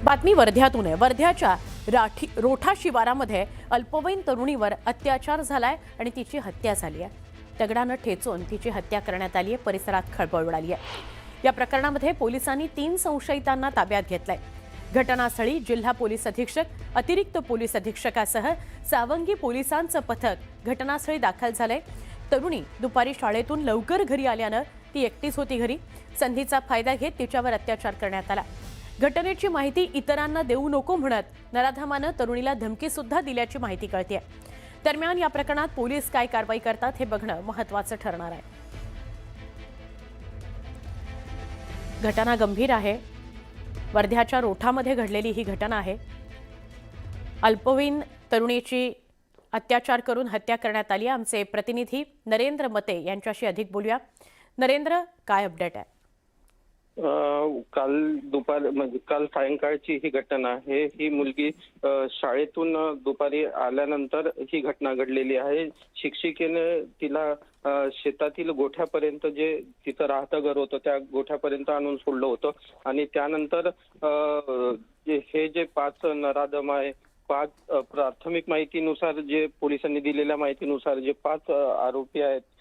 बातमी वर्ध्यातून आहे। वर्ध्याच्या रोठा शिवारामध्ये अल्पवयीन तरुणीवर अत्याचार झालाय आणि तिची हत्या झाली आहे। दगडानं ठेचून तिची हत्या करण्यात आली आहे। परिसरात खळबळ उडाली आहे। या प्रकरणामध्ये पोलिसांनी 3 संशयितांना ताब्यात घेतलंय। घटनास्थळी जिल्हा पोलीस अधीक्षक, अतिरिक्त पोलीस अधीक्षकासह सावंगी पोलिसांचं पथक घटनास्थळी दाखल झालंय। तरुणी दुपारी शाळेतून लवकर घरी आल्यानं ती एकटीच होती घरी। संधीचा फायदा घेत तिच्यावर अत्याचार करण्यात आला। घटनेची माहिती इतरांना देऊ नको म्हणत नराधमानं तरुणीला धमकी सुद्धा दिल्याची माहिती कळते। दरम्यान या प्रकरणात पोलीस काय कारवाई करतात हे बघणं महत्त्वाचं ठरणार आहे। घटना गंभीर आहे। वर्ध्याच्या रोठामध्ये घडलेली ही घटना आहे। अल्पवयीन तरुणीची अत्याचार करून हत्या करण्यात आली। आमचे प्रतिनिधी नरेंद्र मते यांच्याशी अधिक बोलूया। नरेंद्र, काय अपडेट आहे? काल सायंकाळची ही घटना आहे। ही मुलगी शाळेतून दुपारी आल्यानंतर ही घटना घडलेली आहे। शिक्षिकेने तिला शेतातील गोठ्यापर्यंत, जे तिचं राहतं घर होतं त्या गोठ्यापर्यंत आणून सोडलं होतं आणि त्यानंतर हे जे 5 नराधम आहे, 5 प्राथमिक माहितीनुसार, जे पोलिसांनी दिलेल्या माहितीनुसार जे 5 आरोपी आहेत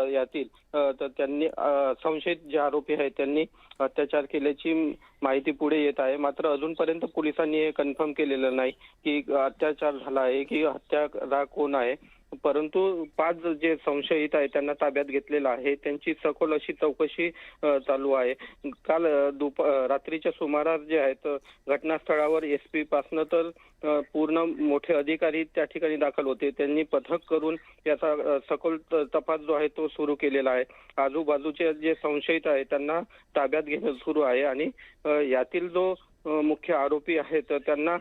यातील, तर त्यांनी संशयित जे आरोपी आहेत त्यांनी अत्याचार केल्याची माहिती पुढे येत आहे। मात्र अजूनपर्यंत पोलिसांनी हे कन्फर्म केलेलं नाही की अत्याचार झाला आहे की हत्यारा कोण आहे। परंतु 5 जे संशयित आहेत त्यांना ताब्यात घेतलेलं आहे। त्यांची सखोल अशी चौकशी चालू आहे। काल रात्रीच्या सुमारास जे आहेत घटनास्थळावर एसपी पासनं तर पूर्ण मोठे अधिकारी त्या ठिकाणी दाखल होते। त्यांनी पथक करून याचा सखोल तपास जो आहे तो सुरू केलेला आहे। आजूबाजूचे जे संशयित आहेत त्यांना ताब्यात घेणं सुरू आहे आणि यातील जो मुख्य आरोपी आहेत त्यांना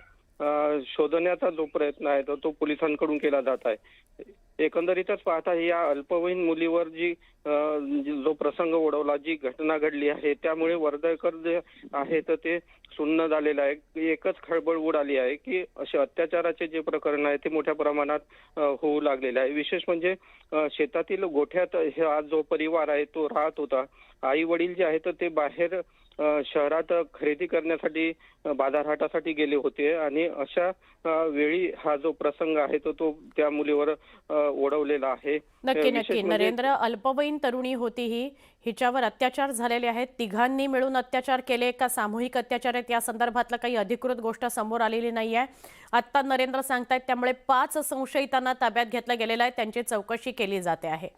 शोधण्याचा जो प्रयत्न आहे तो पोलिसांकडून केला जात आहे। एकंदरीतच पाहता या अल्पवयीन मुलीवर जो प्रसंग ओढवला, जी घटना घडली आहे, त्यामुळे वर्धेकर जे आहेत ते सुन्न झालेलं आहे। एकच खळबळ उडाली आहे की असे अत्याचाराचे जे प्रकरण आहे ते मोठ्या प्रमाणात होऊ लागलेले आहे। विशेष म्हणजे शेतातील गोठ्यात हा जो परिवार आहे तो राहत होता। आई वडील जे आहेत ते बाहेर शहरात खरेदी करण्यासाठी, बाजारहाटासाठी गेले होते आणि अशा वेळी हा जो प्रसंग आहे तो त्या मुलीवर ओढवलेला आहे। नक्की नरेंद्र, अल्पवयीन तरुणी होती ही, हिच्यावर अत्याचार झालेले आहेत। तिघांनी मिळून अत्याचार केले का सामूहिक अत्याचार आहेत या संदर्भातलं काही अधिकृत गोष्ट समोर आलेली नाहीये। आता नरेंद्र सांगतायत त्यामुळे 5 संशयितांना ताब्यात घेतलं गेलेलं आहे, त्यांची चौकशी केली जाते आहे।